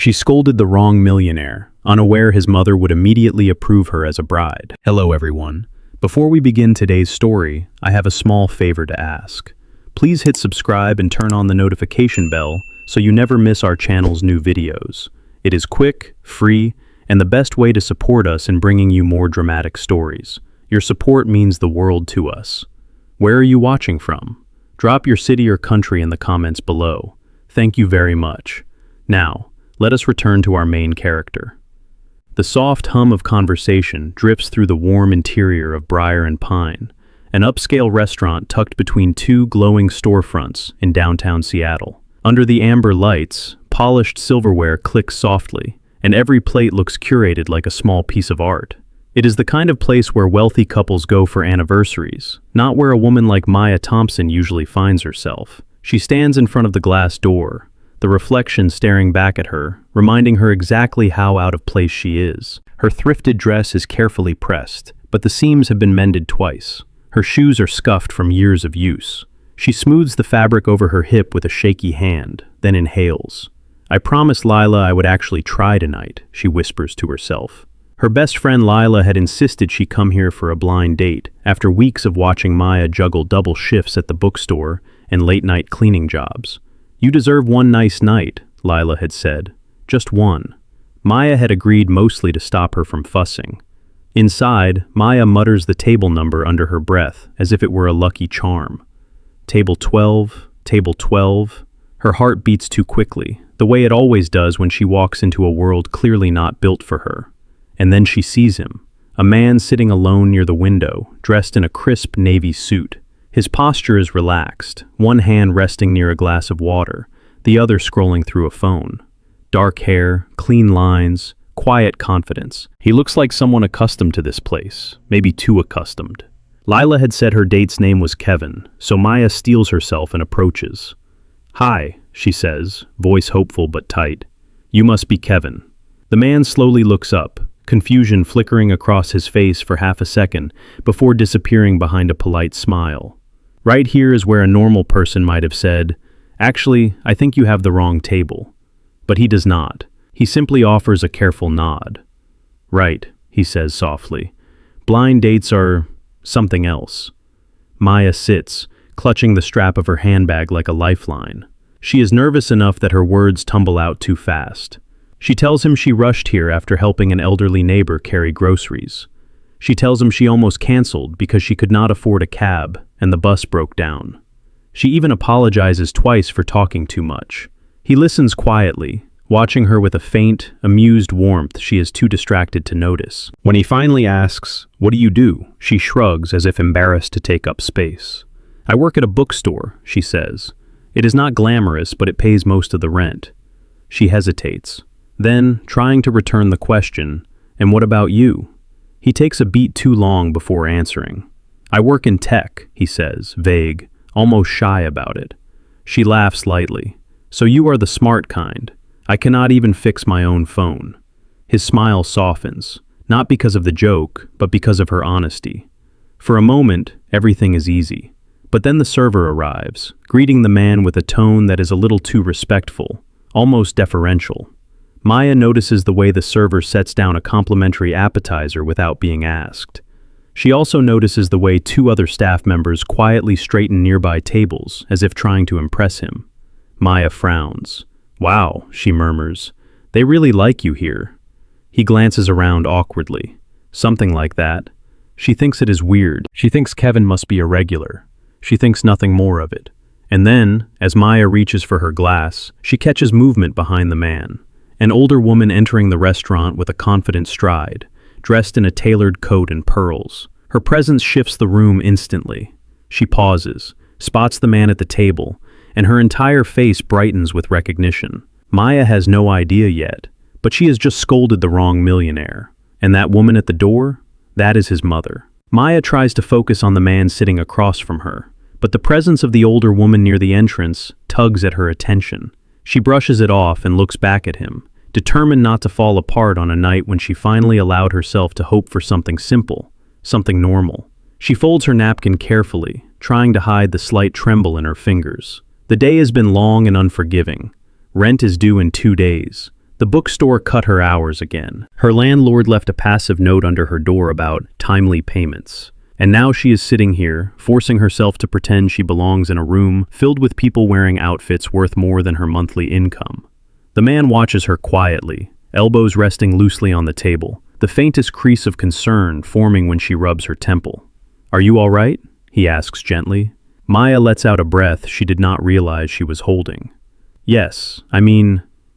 She scolded the wrong millionaire, unaware his mother would immediately approve her as a bride. Hello everyone. Before we begin today's story, I have a small favor to ask. Please hit subscribe and turn on the notification bell so you never miss our channel's new videos. It is quick, free, and the best way to support us in bringing you more dramatic stories. Your support means the world to us. Where are you watching from? Drop your city or country in the comments below. Thank you very much. Now, let us return to our main character. The soft hum of conversation drifts through the warm interior of Briar and Pine, an upscale restaurant tucked between two glowing storefronts in downtown Seattle. Under the amber lights, polished silverware clicks softly, and every plate looks curated like a small piece of art. It is the kind of place where wealthy couples go for anniversaries, not where a woman like Maya Thompson usually finds herself. She stands in front of the glass door, the reflection staring back at her, reminding her exactly how out of place she is. Her thrifted dress is carefully pressed, but the seams have been mended twice. Her shoes are scuffed from years of use. She smooths the fabric over her hip with a shaky hand, then inhales. "I promised Lila I would actually try tonight," she whispers to herself. Her best friend Lila had insisted she come here for a blind date, after weeks of watching Maya juggle double shifts at the bookstore and late-night cleaning jobs. "You deserve one nice night," Lila had said. Just one. Maya had agreed mostly to stop her from fussing. Inside, Maya mutters the table number under her breath, as if it were a lucky charm. Table 12, table 12. Her heart beats too quickly, the way it always does when she walks into a world clearly not built for her. And then she sees him, a man sitting alone near the window, dressed in a crisp navy suit. His posture is relaxed, one hand resting near a glass of water, the other scrolling through a phone. Dark hair, clean lines, quiet confidence. He looks like someone accustomed to this place, maybe too accustomed. Lila had said her date's name was Kevin, so Maya steels herself and approaches. "Hi," she says, voice hopeful but tight. "You must be Kevin." The man slowly looks up, confusion flickering across his face for half a second before disappearing behind a polite smile. Right here is where a normal person might have said, "Actually, I think you have the wrong table." But he does not. He simply offers a careful nod. "Right," he says softly. "Blind dates are something else." Maya sits, clutching the strap of her handbag like a lifeline. She is nervous enough that her words tumble out too fast. She tells him she rushed here after helping an elderly neighbor carry groceries. She tells him she almost canceled because she could not afford a cab and the bus broke down. She even apologizes twice for talking too much. He listens quietly, watching her with a faint, amused warmth she is too distracted to notice. When he finally asks, "What do you do?" she shrugs as if embarrassed to take up space. "I work at a bookstore," she says. "It is not glamorous, but it pays most of the rent." She hesitates. Then, trying to return the question, "And what about you?" He takes a beat too long before answering. "I work in tech," he says, vague, almost shy about it. She laughs lightly. "So you are the smart kind. I cannot even fix my own phone." His smile softens, not because of the joke, but because of her honesty. For a moment, everything is easy. But then the server arrives, greeting the man with a tone that is a little too respectful, almost deferential. Maya notices the way the server sets down a complimentary appetizer without being asked. She also notices the way two other staff members quietly straighten nearby tables, as if trying to impress him. Maya frowns. "Wow," she murmurs. "They really like you here." He glances around awkwardly. Something like that. She thinks it is weird. She thinks Kevin must be irregular. She thinks nothing more of it. And then, as Maya reaches for her glass, she catches movement behind the man. An older woman entering the restaurant with a confident stride, dressed in a tailored coat and pearls. Her presence shifts the room instantly. She pauses, spots the man at the table, and her entire face brightens with recognition. Maya has no idea yet, but she has just scolded the wrong millionaire. And that woman at the door? That is his mother. Maya tries to focus on the man sitting across from her, but the presence of the older woman near the entrance tugs at her attention. She brushes it off and looks back at him, determined not to fall apart on a night when she finally allowed herself to hope for something simple, something normal. She folds her napkin carefully, trying to hide the slight tremble in her fingers. The day has been long and unforgiving. Rent is due in 2 days. The bookstore cut her hours again. Her landlord left a passive note under her door about timely payments. And now she is sitting here, forcing herself to pretend she belongs in a room filled with people wearing outfits worth more than her monthly income. The man watches her quietly, elbows resting loosely on the table, the faintest crease of concern forming when she rubs her temple. "Are you all right?" he asks gently. Maya lets out a breath she did not realize she was holding. "Yes,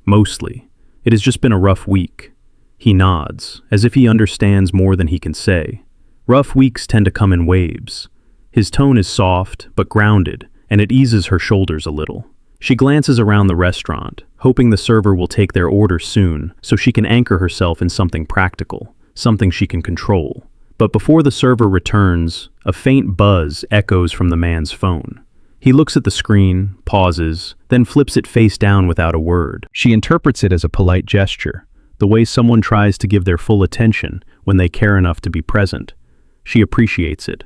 mostly. It has just been a rough week." He nods, as if he understands more than he can say. Rough weeks tend to come in waves. His tone is soft, but grounded, and it eases her shoulders a little. She glances around the restaurant, hoping the server will take their order soon so she can anchor herself in something practical, something she can control. But before the server returns, a faint buzz echoes from the man's phone. He looks at the screen, pauses, then flips it face down without a word. She interprets it as a polite gesture, the way someone tries to give their full attention when they care enough to be present. She appreciates it.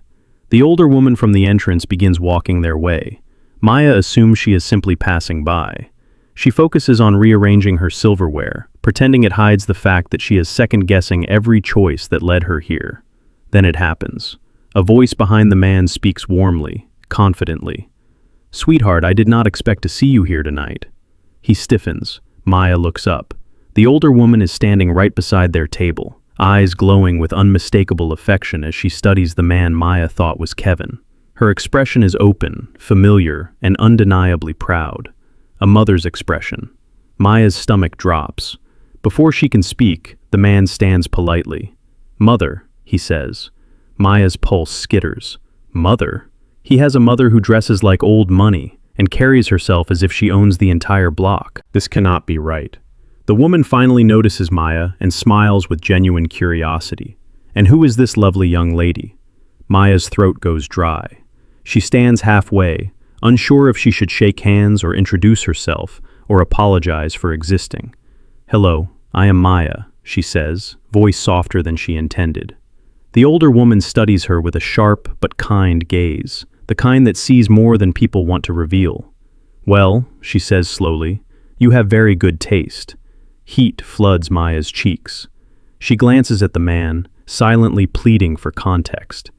The older woman from the entrance begins walking their way. Maya assumes she is simply passing by. She focuses on rearranging her silverware, pretending it hides the fact that she is second-guessing every choice that led her here. Then it happens. A voice behind the man speaks warmly, confidently. "Sweetheart, I did not expect to see you here tonight." He stiffens. Maya looks up. The older woman is standing right beside their table, eyes glowing with unmistakable affection as she studies the man Maya thought was Kevin. Her expression is open, familiar, and undeniably proud. A mother's expression. Maya's stomach drops. Before she can speak, the man stands politely. "Mother," he says. Maya's pulse skitters. Mother? He has a mother who dresses like old money and carries herself as if she owns the entire block. This cannot be right. The woman finally notices Maya and smiles with genuine curiosity. And who is this lovely young lady? Maya's throat goes dry. She stands halfway, unsure if she should shake hands or introduce herself or apologize for existing. "Hello, I am Maya," she says, voice softer than she intended. The older woman studies her with a sharp but kind gaze, the kind that sees more than people want to reveal. "Well," she says slowly, "you have very good taste." Heat floods Maya's cheeks. She glances at the man, silently pleading for context.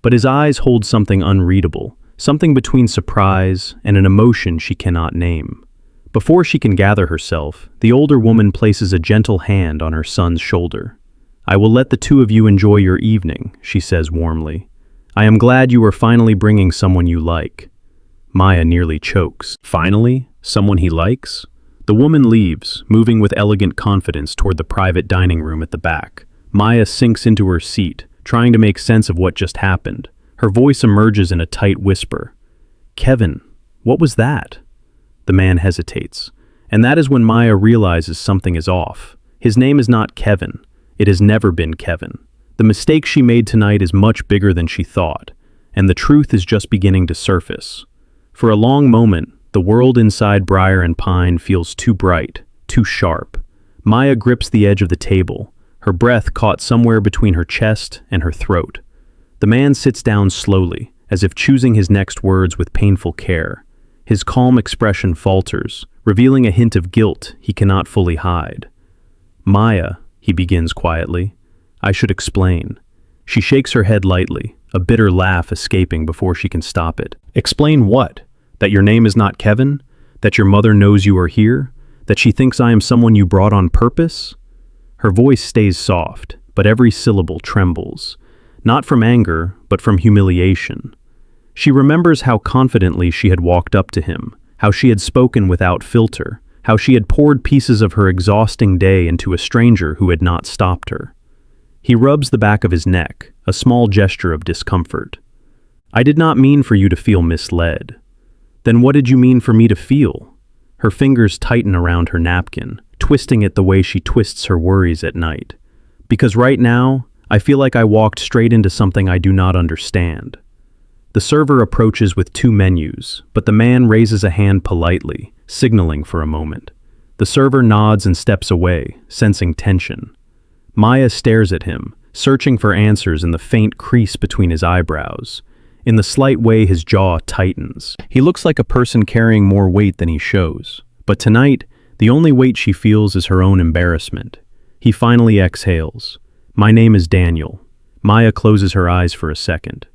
But his eyes hold something unreadable, something between surprise and an emotion she cannot name. Before she can gather herself, the older woman places a gentle hand on her son's shoulder. "I will let the two of you enjoy your evening," she says warmly. "I am glad you are finally bringing someone you like." Maya nearly chokes. Finally? Someone he likes? The woman leaves, moving with elegant confidence toward the private dining room at the back. Maya sinks into her seat, trying to make sense of what just happened. Her voice emerges in a tight whisper. "Kevin, what was that?" The man hesitates, and that is when Maya realizes something is off. His name is not Kevin. It has never been Kevin. The mistake she made tonight is much bigger than she thought, and the truth is just beginning to surface. For a long moment, the world inside Briar and Pine feels too bright, too sharp. Maya grips the edge of the table, her breath caught somewhere between her chest and her throat. The man sits down slowly, as if choosing his next words with painful care. His calm expression falters, revealing a hint of guilt he cannot fully hide. "Maya," he begins quietly, "I should explain." She shakes her head lightly, a bitter laugh escaping before she can stop it. "Explain what? That your name is not Kevin? That your mother knows you are here? That she thinks I am someone you brought on purpose?" Her voice stays soft, but every syllable trembles. Not from anger, but from humiliation. She remembers how confidently she had walked up to him, how she had spoken without filter, how she had poured pieces of her exhausting day into a stranger who had not stopped her. He rubs the back of his neck, a small gesture of discomfort. "I did not mean for you to feel misled." "Then what did you mean for me to feel?" Her fingers tighten around her napkin, twisting it the way she twists her worries at night. "Because right now, I feel like I walked straight into something I do not understand." The server approaches with 2 menus, but the man raises a hand politely, signaling for a moment. The server nods and steps away, sensing tension. Maya stares at him, searching for answers in the faint crease between his eyebrows. In the slight way his jaw tightens. He looks like a person carrying more weight than he shows. But tonight, The only weight she feels is her own embarrassment. He finally exhales. "My name is Daniel." Maya closes her eyes for a second.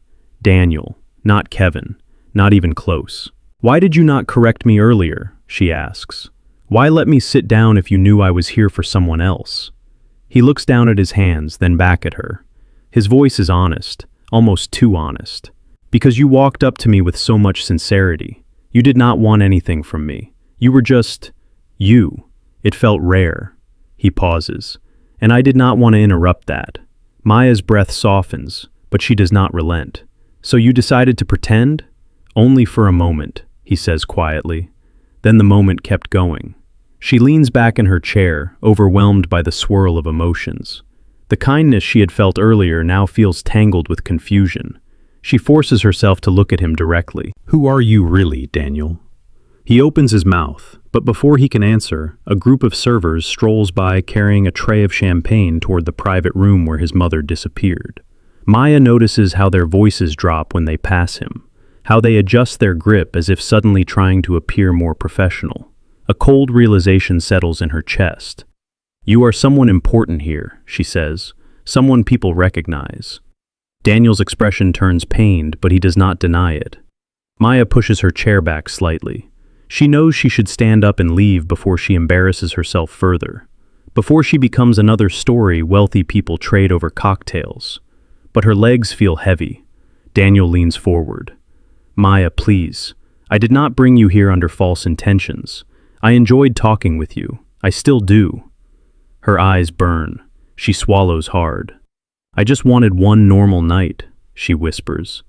"Daniel, not Kevin, not even close." "Why did you not correct me earlier?" she asks. "Why let me sit down if you knew I was here for someone else?" He looks down at his hands, then back at her. His voice is honest, almost too honest. "Because you walked up to me with so much sincerity. You did not want anything from me. You were just you. It felt rare." He pauses. "And I did not want to interrupt that." Maya's breath softens, but she does not relent. "So you decided to pretend?" "Only for a moment," he says quietly. Then the moment kept going. She leans back in her chair, overwhelmed by the swirl of emotions. The kindness she had felt earlier now feels tangled with confusion. She forces herself to look at him directly. "Who are you really, Daniel?" He opens his mouth, but before he can answer, a group of servers strolls by carrying a tray of champagne toward the private room where his mother disappeared. Maya notices how their voices drop when they pass him, how they adjust their grip as if suddenly trying to appear more professional. A cold realization settles in her chest. "You are someone important here," she says, "someone people recognize." Daniel's expression turns pained, but he does not deny it. Maya pushes her chair back slightly. She knows she should stand up and leave before she embarrasses herself further, before she becomes another story wealthy people trade over cocktails. But her legs feel heavy. Daniel leans forward. "Maya, please. I did not bring you here under false intentions. I enjoyed talking with you. I still do." Her eyes burn. She swallows hard. "I just wanted one normal night," she whispers.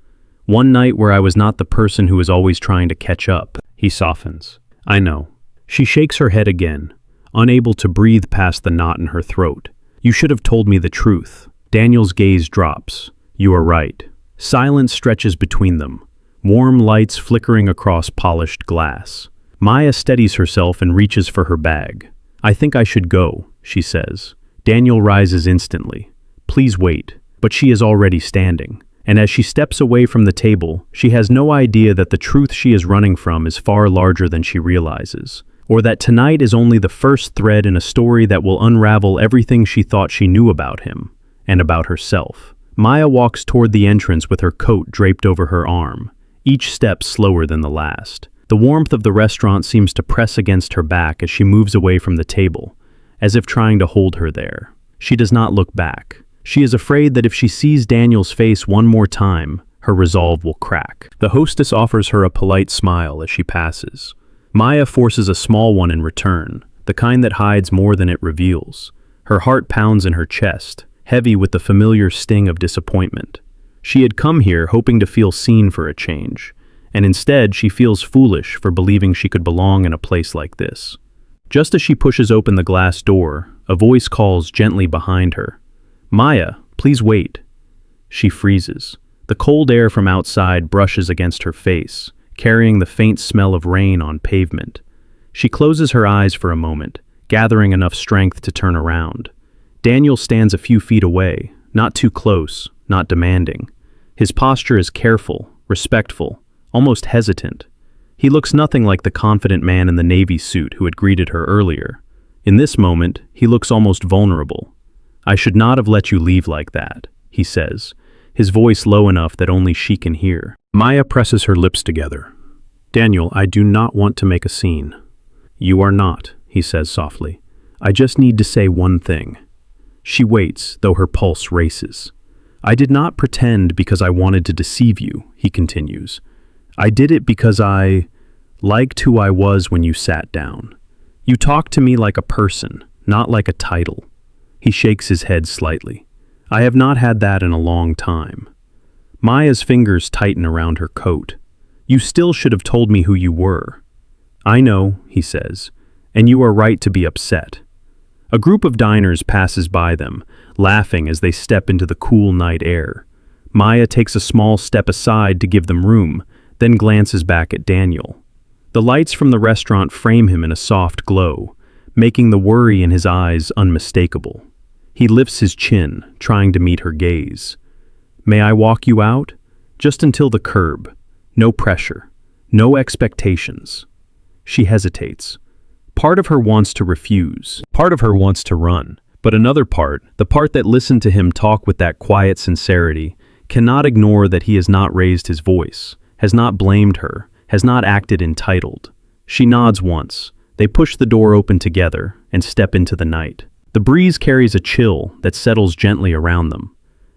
"One night where I was not the person who is always trying to catch up." He softens. "I know." She shakes her head again, unable to breathe past the knot in her throat. "You should have told me the truth." Daniel's gaze drops. "You are right." Silence stretches between them, warm lights flickering across polished glass. Maya steadies herself and reaches for her bag. "I think I should go," she says. Daniel rises instantly. "Please wait." But she is already standing. And as she steps away from the table, she has no idea that the truth she is running from is far larger than she realizes, or that tonight is only the first thread in a story that will unravel everything she thought she knew about him, and about herself. Maya walks toward the entrance with her coat draped over her arm, each step slower than the last. The warmth of the restaurant seems to press against her back as she moves away from the table, as if trying to hold her there. She does not look back. She is afraid that if she sees Daniel's face one more time, her resolve will crack. The hostess offers her a polite smile as she passes. Maya forces a small one in return, the kind that hides more than it reveals. Her heart pounds in her chest, heavy with the familiar sting of disappointment. She had come here hoping to feel seen for a change, and instead she feels foolish for believing she could belong in a place like this. Just as she pushes open the glass door, a voice calls gently behind her. "Maya, please wait." She freezes. The cold air from outside brushes against her face, carrying the faint smell of rain on pavement. She closes her eyes for a moment, gathering enough strength to turn around. Daniel stands a few feet away, not too close, not demanding. His posture is careful, respectful, almost hesitant. He looks nothing like the confident man in the navy suit who had greeted her earlier. In this moment, he looks almost vulnerable. "I should not have let you leave like that," he says, his voice low enough that only she can hear. Maya presses her lips together. "Daniel, I do not want to make a scene." "You are not," he says softly. "I just need to say one thing." She waits, though her pulse races. "I did not pretend because I wanted to deceive you," he continues. "I did it because I liked who I was when you sat down. You talked to me like a person, not like a title." He shakes his head slightly. "I have not had that in a long time." Maya's fingers tighten around her coat. "You still should have told me who you were." "I know," he says, "and you are right to be upset." A group of diners passes by them, laughing as they step into the cool night air. Maya takes a small step aside to give them room, then glances back at Daniel. The lights from the restaurant frame him in a soft glow, making the worry in his eyes unmistakable. He lifts his chin, trying to meet her gaze. "May I walk you out? Just until the curb. No pressure. No expectations." She hesitates. Part of her wants to refuse. Part of her wants to run. But another part, the part that listened to him talk with that quiet sincerity, cannot ignore that he has not raised his voice, has not blamed her, has not acted entitled. She nods once. They push the door open together and step into the night. The breeze carries a chill that settles gently around them.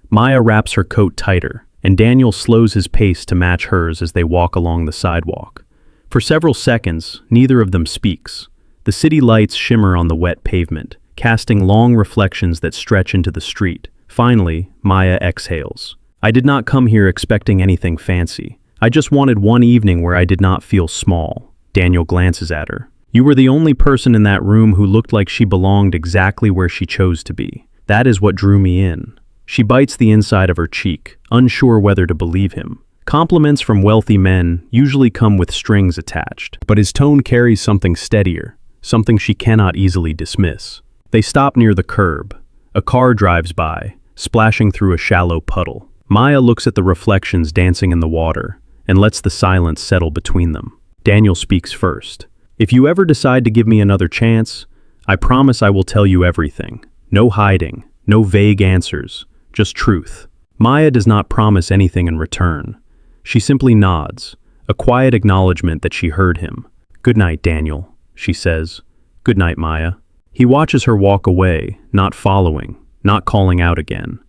Maya wraps her coat tighter, and Daniel slows his pace to match hers as they walk along the sidewalk. For several seconds, neither of them speaks. The city lights shimmer on the wet pavement, casting long reflections that stretch into the street. Finally, Maya exhales. I did not come here expecting anything fancy. I just wanted one evening where I did not feel small. Daniel glances at her. You were the only person in that room who looked like she belonged exactly where she chose to be. That is what drew me in. She bites the inside of her cheek, unsure whether to believe him. Compliments from wealthy men usually come with strings attached, but his tone carries something steadier, something she cannot easily dismiss. They stop near the curb. A car drives by, splashing through a shallow puddle. Maya looks at the reflections dancing in the water and lets the silence settle between them. Daniel speaks first. If you ever decide to give me another chance, I promise I will tell you everything. No hiding, no vague answers, just truth. Maya does not promise anything in return. She simply nods, a quiet acknowledgement that she heard him. Good night, Daniel, she says. Good night, Maya. He watches her walk away, not following, not calling out again.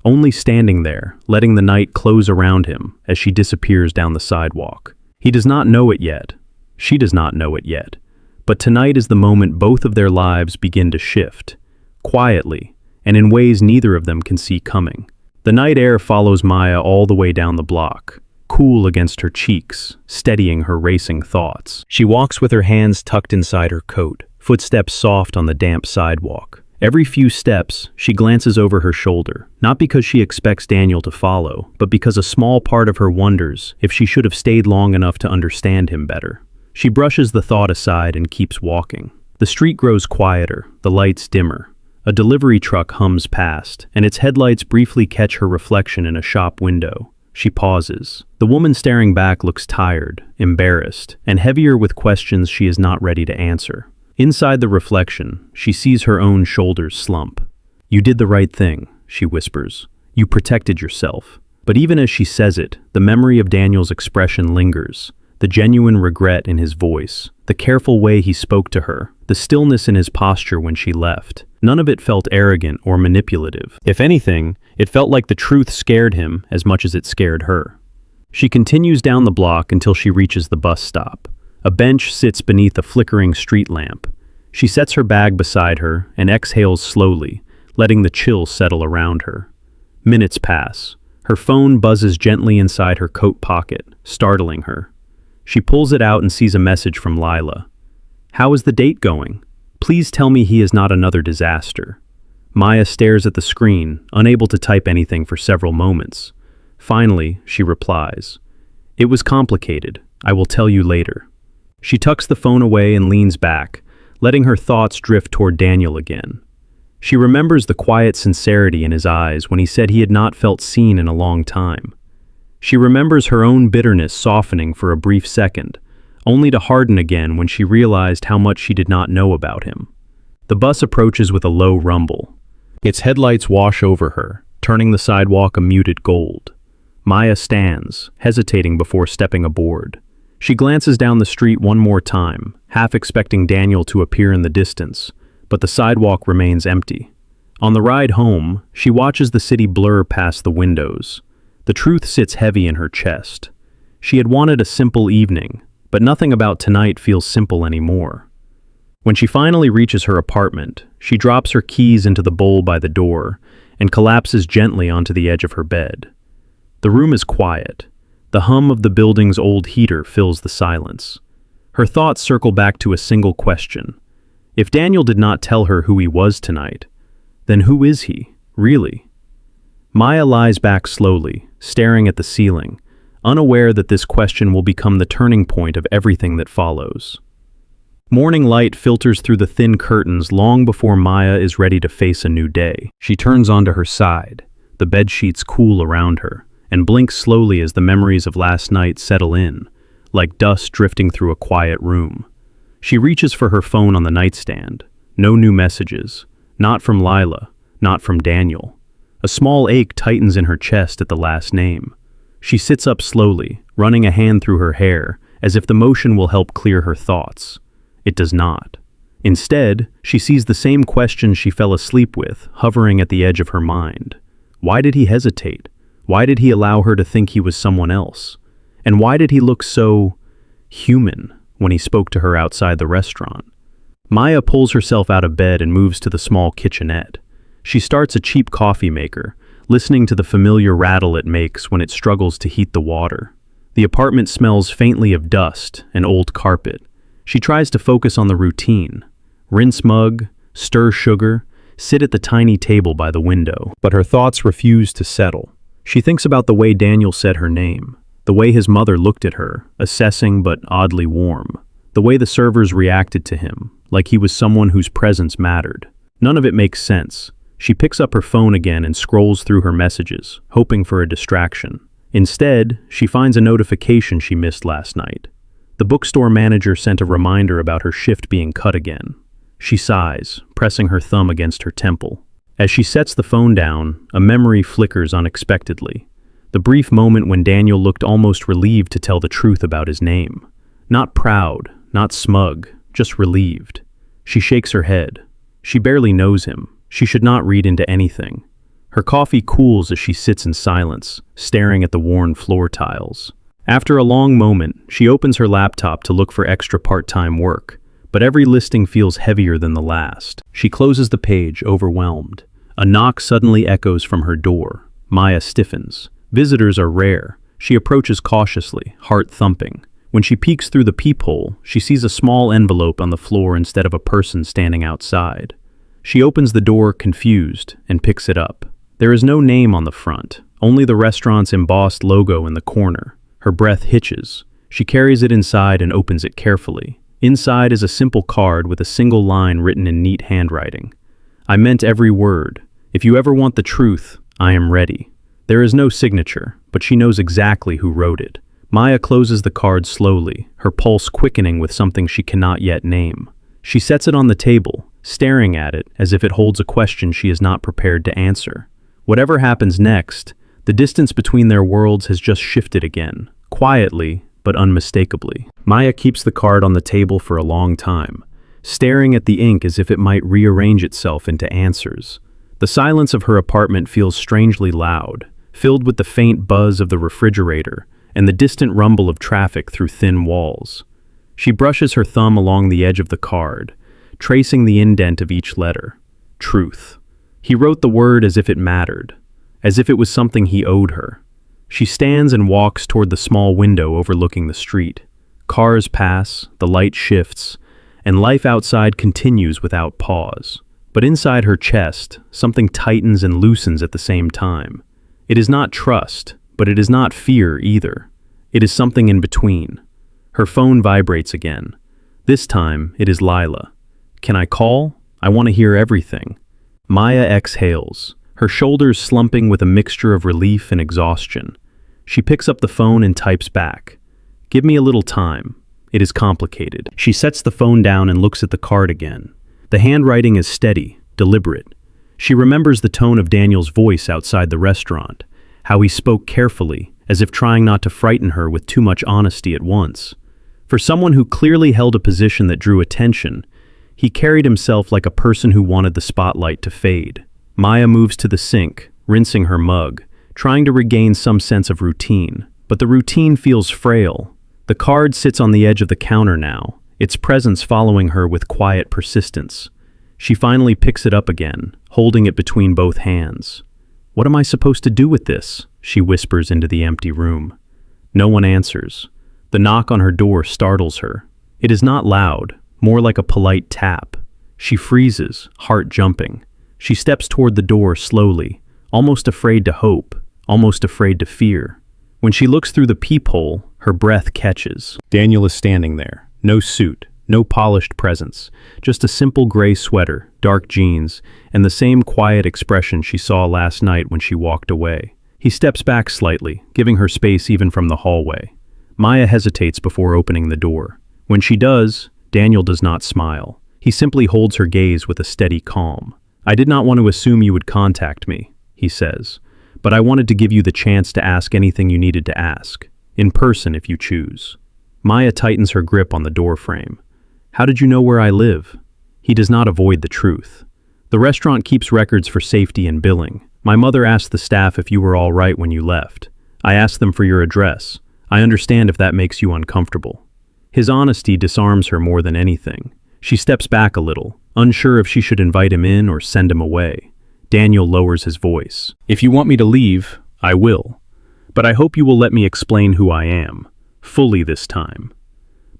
Only standing there, letting the night close around him as she disappears down the sidewalk. He does not know it yet. She does not know it yet. But tonight is the moment both of their lives begin to shift, quietly, and in ways neither of them can see coming. The night air follows Maya all the way down the block, cool against her cheeks, steadying her racing thoughts. She walks with her hands tucked inside her coat, footsteps soft on the damp sidewalk. Every few steps, she glances over her shoulder, not because she expects Daniel to follow, but because a small part of her wonders if she should have stayed long enough to understand him better. She brushes the thought aside and keeps walking. The street grows quieter, the lights dimmer. A delivery truck hums past, and its headlights briefly catch her reflection in a shop window. She pauses. The woman staring back looks tired, embarrassed, and heavier with questions she is not ready to answer. Inside the reflection, she sees her own shoulders slump. You did the right thing, she whispers. You protected yourself. But even as she says it, the memory of Daniel's expression lingers. The genuine regret in his voice, the careful way he spoke to her, the stillness in his posture when she left. None of it felt arrogant or manipulative. If anything, it felt like the truth scared him as much as it scared her. She continues down the block until she reaches the bus stop. A bench sits beneath a flickering street lamp. She sets her bag beside her and exhales slowly, letting the chill settle around her. Minutes pass. Her phone buzzes gently inside her coat pocket, startling her. She pulls it out and sees a message from Lila. How is the date going? Please tell me he is not another disaster. Maya stares at the screen, unable to type anything for several moments. Finally, she replies. It was complicated. I will tell you later. She tucks the phone away and leans back, letting her thoughts drift toward Daniel again. She remembers the quiet sincerity in his eyes when he said he had not felt seen in a long time. She remembers her own bitterness softening for a brief second, only to harden again when she realized how much she did not know about him. The bus approaches with a low rumble. Its headlights wash over her, turning the sidewalk a muted gold. Maya stands, hesitating before stepping aboard. She glances down the street one more time, half expecting Daniel to appear in the distance, but the sidewalk remains empty. On the ride home, she watches the city blur past the windows. The truth sits heavy in her chest. She had wanted a simple evening, but nothing about tonight feels simple anymore. When she finally reaches her apartment, she drops her keys into the bowl by the door and collapses gently onto the edge of her bed. The room is quiet. The hum of the building's old heater fills the silence. Her thoughts circle back to a single question. If Daniel did not tell her who he was tonight, then who is he, really? Maya lies back slowly, staring at the ceiling, unaware that this question will become the turning point of everything that follows. Morning light filters through the thin curtains long before Maya is ready to face a new day. She turns onto her side, the bedsheets cool around her, and blinks slowly as the memories of last night settle in, like dust drifting through a quiet room. She reaches for her phone on the nightstand. No new messages. Not from Lila, not from Daniel. A small ache tightens in her chest at the last name. She sits up slowly, running a hand through her hair, as if the motion will help clear her thoughts. It does not. Instead, she sees the same question she fell asleep with, hovering at the edge of her mind. Why did he hesitate? Why did he allow her to think he was someone else? And why did he look so human when he spoke to her outside the restaurant? Maya pulls herself out of bed and moves to the small kitchenette. She starts a cheap coffee maker, listening to the familiar rattle it makes when it struggles to heat the water. The apartment smells faintly of dust and old carpet. She tries to focus on the routine. Rinse mug, stir sugar, sit at the tiny table by the window. But her thoughts refuse to settle. She thinks about the way Daniel said her name, the way his mother looked at her, assessing but oddly warm, the way the servers reacted to him, like he was someone whose presence mattered. None of it makes sense. She picks up her phone again and scrolls through her messages, hoping for a distraction. Instead, she finds a notification she missed last night. The bookstore manager sent a reminder about her shift being cut again. She sighs, pressing her thumb against her temple. As she sets the phone down, a memory flickers unexpectedly. The brief moment when Daniel looked almost relieved to tell the truth about his name. Not proud, not smug, just relieved. She shakes her head. She barely knows him. She should not read into anything. Her coffee cools as she sits in silence, staring at the worn floor tiles. After a long moment, she opens her laptop to look for extra part-time work, but every listing feels heavier than the last. She closes the page, overwhelmed. A knock suddenly echoes from her door. Maya stiffens. Visitors are rare. She approaches cautiously, heart thumping. When she peeks through the peephole, she sees a small envelope on the floor instead of a person standing outside. She opens the door, confused, and picks it up. There is no name on the front, only the restaurant's embossed logo in the corner. Her breath hitches. She carries it inside and opens it carefully. Inside is a simple card with a single line written in neat handwriting. I meant every word. If you ever want the truth, I am ready. There is no signature, but she knows exactly who wrote it. Maya closes the card slowly, her pulse quickening with something she cannot yet name. She sets it on the table, staring at it as if it holds a question she is not prepared to answer. Whatever happens next, the distance between their worlds has just shifted again, quietly but unmistakably. Maya keeps the card on the table for a long time, staring at the ink as if it might rearrange itself into answers. The silence of her apartment feels strangely loud, filled with the faint buzz of the refrigerator and the distant rumble of traffic through thin walls. She brushes her thumb along the edge of the card, tracing the indent of each letter. Truth. He wrote the word as if it mattered, as if it was something he owed her. She stands and walks toward the small window overlooking the street. Cars pass, the light shifts, and life outside continues without pause. But inside her chest, something tightens and loosens at the same time. It is not trust, but it is not fear either. It is something in between. Her phone vibrates again. This time, it is Lila. Can I call? I want to hear everything. Maya exhales, her shoulders slumping with a mixture of relief and exhaustion. She picks up the phone and types back. Give me a little time. It is complicated. She sets the phone down and looks at the card again. The handwriting is steady, deliberate. She remembers the tone of Daniel's voice outside the restaurant, how he spoke carefully, as if trying not to frighten her with too much honesty at once. For someone who clearly held a position that drew attention, he carried himself like a person who wanted the spotlight to fade. Maya moves to the sink, rinsing her mug, trying to regain some sense of routine. But the routine feels frail. The card sits on the edge of the counter now, its presence following her with quiet persistence. She finally picks it up again, holding it between both hands. What am I supposed to do with this? She whispers into the empty room. No one answers. The knock on her door startles her. It is not loud, more like a polite tap. She freezes, heart jumping. She steps toward the door slowly, almost afraid to hope, almost afraid to fear. When she looks through the peephole, her breath catches. Daniel is standing there. No suit, no polished presence, just a simple gray sweater, dark jeans, and the same quiet expression she saw last night when she walked away. He steps back slightly, giving her space even from the hallway. Maya hesitates before opening the door. When she does, Daniel does not smile. He simply holds her gaze with a steady calm. "I did not want to assume you would contact me," he says, "but I wanted to give you the chance to ask anything you needed to ask, in person if you choose." Maya tightens her grip on the doorframe. "How did you know where I live?" He does not avoid the truth. "The restaurant keeps records for safety and billing. My mother asked the staff if you were all right when you left. I asked them for your address. I understand if that makes you uncomfortable." His honesty disarms her more than anything. She steps back a little, unsure if she should invite him in or send him away. Daniel lowers his voice. "If you want me to leave, I will. But I hope you will let me explain who I am, fully this time."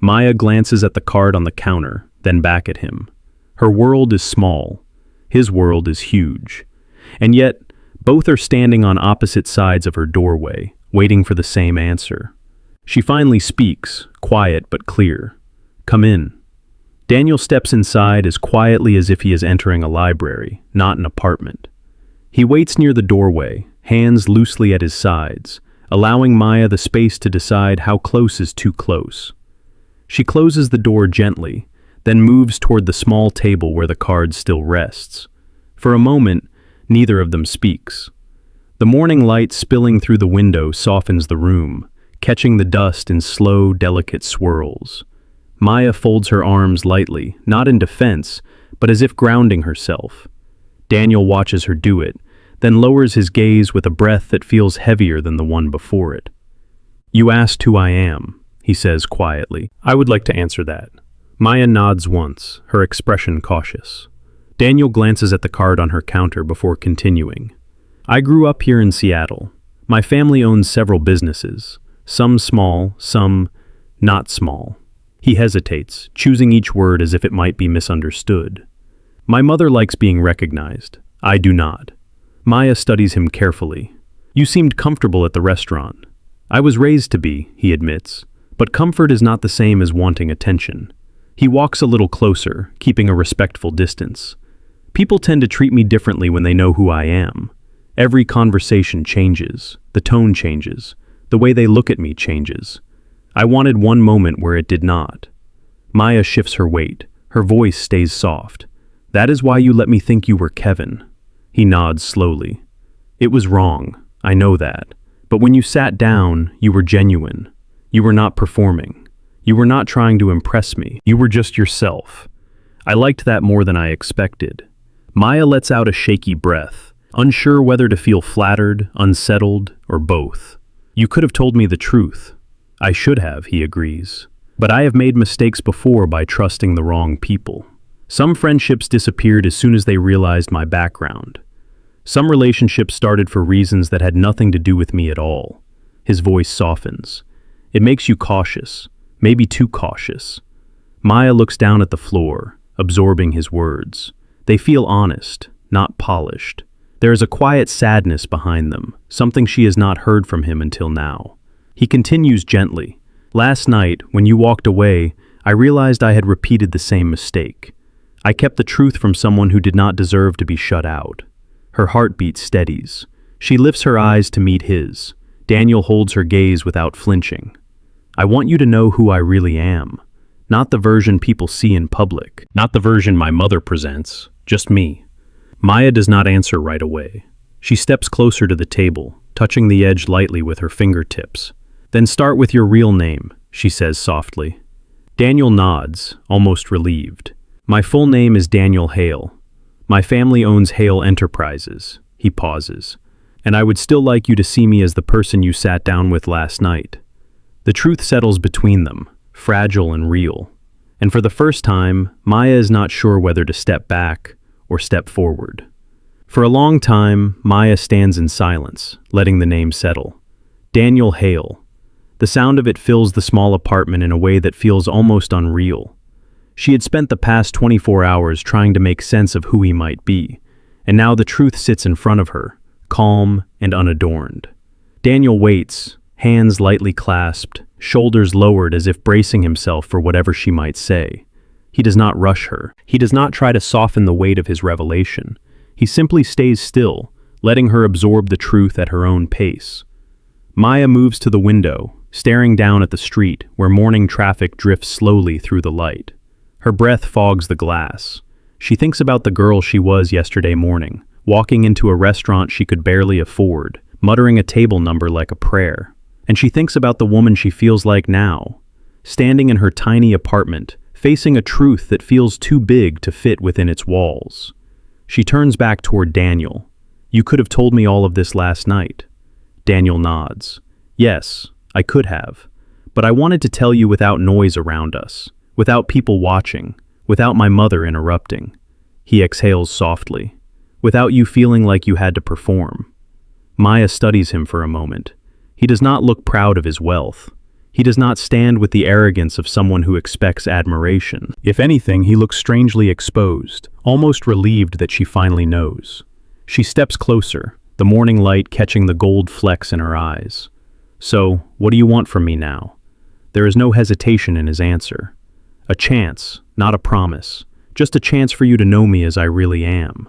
Maya glances at the card on the counter, then back at him. Her world is small. His world is huge. And yet, both are standing on opposite sides of her doorway, waiting for the same answer. She finally speaks, quiet but clear. "Come in." Daniel steps inside as quietly as if he is entering a library, not an apartment. He waits near the doorway, hands loosely at his sides, allowing Maya the space to decide how close is too close. She closes the door gently, then moves toward the small table where the card still rests. For a moment, neither of them speaks. The morning light spilling through the window softens the room, catching the dust in slow, delicate swirls. Maya folds her arms lightly, not in defense, but as if grounding herself. Daniel watches her do it, then lowers his gaze with a breath that feels heavier than the one before it. "You asked who I am," he says quietly. "I would like to answer that." Maya nods once, her expression cautious. Daniel glances at the card on her counter before continuing. "I grew up here in Seattle. My family owns several businesses, some small, some not small." He hesitates, choosing each word as if it might be misunderstood. "My mother likes being recognized. I do not." Maya studies him carefully. "You seemed comfortable at the restaurant." "I was raised to be," he admits, "but comfort is not the same as wanting attention." He walks a little closer, keeping a respectful distance. "People tend to treat me differently when they know who I am. Every conversation changes, the tone changes, the way they look at me changes. I wanted one moment where it did not." Maya shifts her weight. Her voice stays soft. "That is why you let me think you were Kevin." He nods slowly. "It was wrong, I know that. But when you sat down, you were genuine. You were not performing. You were not trying to impress me. You were just yourself. I liked that more than I expected." Maya lets out a shaky breath, unsure whether to feel flattered, unsettled, or both. "You could have told me the truth." "I should have," he agrees. "But I have made mistakes before by trusting the wrong people. Some friendships disappeared as soon as they realized my background. Some relationships started for reasons that had nothing to do with me at all." His voice softens. "It makes you cautious, maybe too cautious." Maya looks down at the floor, absorbing his words. They feel honest, not polished. There is a quiet sadness behind them, something she has not heard from him until now. He continues gently. "Last night, when you walked away, I realized I had repeated the same mistake. I kept the truth from someone who did not deserve to be shut out." Her heartbeat steadies. She lifts her eyes to meet his. Daniel holds her gaze without flinching. "I want you to know who I really am. Not the version people see in public. Not the version my mother presents. Just me." Maya does not answer right away. She steps closer to the table, touching the edge lightly with her fingertips. "Then start with your real name," she says softly. Daniel nods, almost relieved. "My full name is Daniel Hale. My family owns Hale Enterprises." He pauses. "And I would still like you to see me as the person you sat down with last night." The truth settles between them, fragile and real. And for the first time, Maya is not sure whether to step back or step forward. For a long time, Maya stands in silence, letting the name settle. Daniel Hale. The sound of it fills the small apartment in a way that feels almost unreal. She had spent the past 24 hours trying to make sense of who he might be, and now the truth sits in front of her, calm and unadorned. Daniel waits, hands lightly clasped, shoulders lowered as if bracing himself for whatever she might say. He does not rush her. He does not try to soften the weight of his revelation. He simply stays still, letting her absorb the truth at her own pace. Maya moves to the window, staring down at the street where morning traffic drifts slowly through the light. Her breath fogs the glass. She thinks about the girl she was yesterday morning, walking into a restaurant she could barely afford, muttering a table number like a prayer. And she thinks about the woman she feels like now, standing in her tiny apartment, facing a truth that feels too big to fit within its walls. She turns back toward Daniel. "You could have told me all of this last night." Daniel nods. "Yes, I could have. But I wanted to tell you without noise around us, without people watching, without my mother interrupting." He exhales softly. "Without you feeling like you had to perform." Maya studies him for a moment. He does not look proud of his wealth. He does not stand with the arrogance of someone who expects admiration. If anything, he looks strangely exposed, almost relieved that she finally knows. She steps closer, the morning light catching the gold flecks in her eyes. "So, what do you want from me now?" There is no hesitation in his answer. "A chance, not a promise. Just a chance for you to know me as I really am."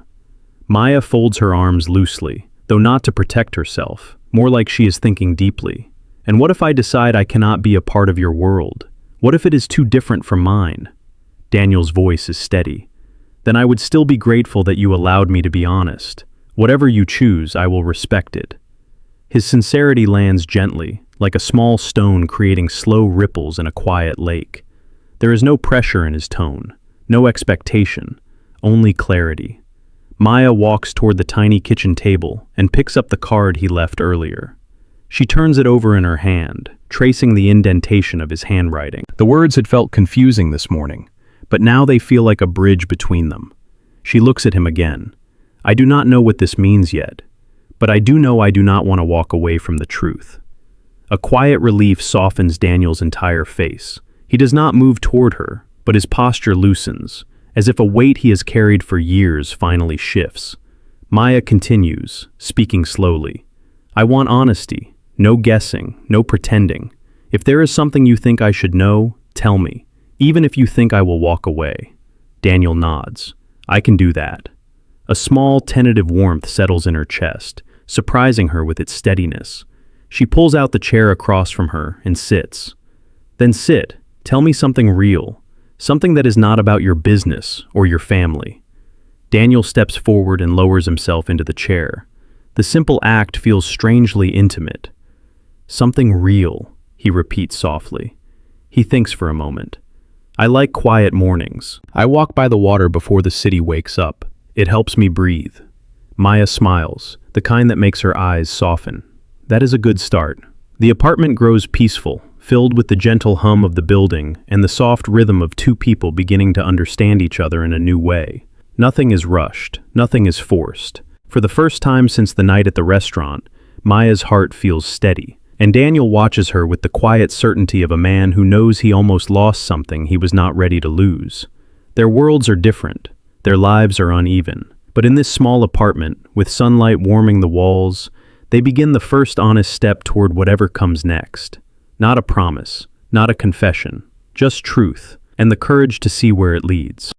Maya folds her arms loosely, though not to protect herself, more like she is thinking deeply. "And what if I decide I cannot be a part of your world? What if it is too different from mine?" Daniel's voice is steady. "Then I would still be grateful that you allowed me to be honest. Whatever you choose, I will respect it." His sincerity lands gently, like a small stone creating slow ripples in a quiet lake. There is no pressure in his tone, no expectation, only clarity. Maya walks toward the tiny kitchen table and picks up the card he left earlier. She turns it over in her hand, tracing the indentation of his handwriting. The words had felt confusing this morning, but now they feel like a bridge between them. She looks at him again. "I do not know what this means yet, but I do know I do not want to walk away from the truth." A quiet relief softens Daniel's entire face. He does not move toward her, but his posture loosens, as if a weight he has carried for years finally shifts. Maya continues, speaking slowly. "I want honesty. No guessing, no pretending. If there is something you think I should know, tell me, even if you think I will walk away." Daniel nods. "I can do that." A small, tentative warmth settles in her chest, surprising her with its steadiness. She pulls out the chair across from her and sits. "Then sit. Tell me something real, something that is not about your business or your family." Daniel steps forward and lowers himself into the chair. The simple act feels strangely intimate. "Something real," he repeats softly. He thinks for a moment. "I like quiet mornings. I walk by the water before the city wakes up. It helps me breathe." Maya smiles, the kind that makes her eyes soften. That is a good start. The apartment grows peaceful, filled with the gentle hum of the building and the soft rhythm of two people beginning to understand each other in a new way. Nothing is rushed, nothing is forced. For the first time since the night at the restaurant, Maya's heart feels steady. And Daniel watches her with the quiet certainty of a man who knows he almost lost something he was not ready to lose. Their worlds are different. Their lives are uneven. But in this small apartment, with sunlight warming the walls, they begin the first honest step toward whatever comes next. Not a promise, not a confession, just truth, and the courage to see where it leads.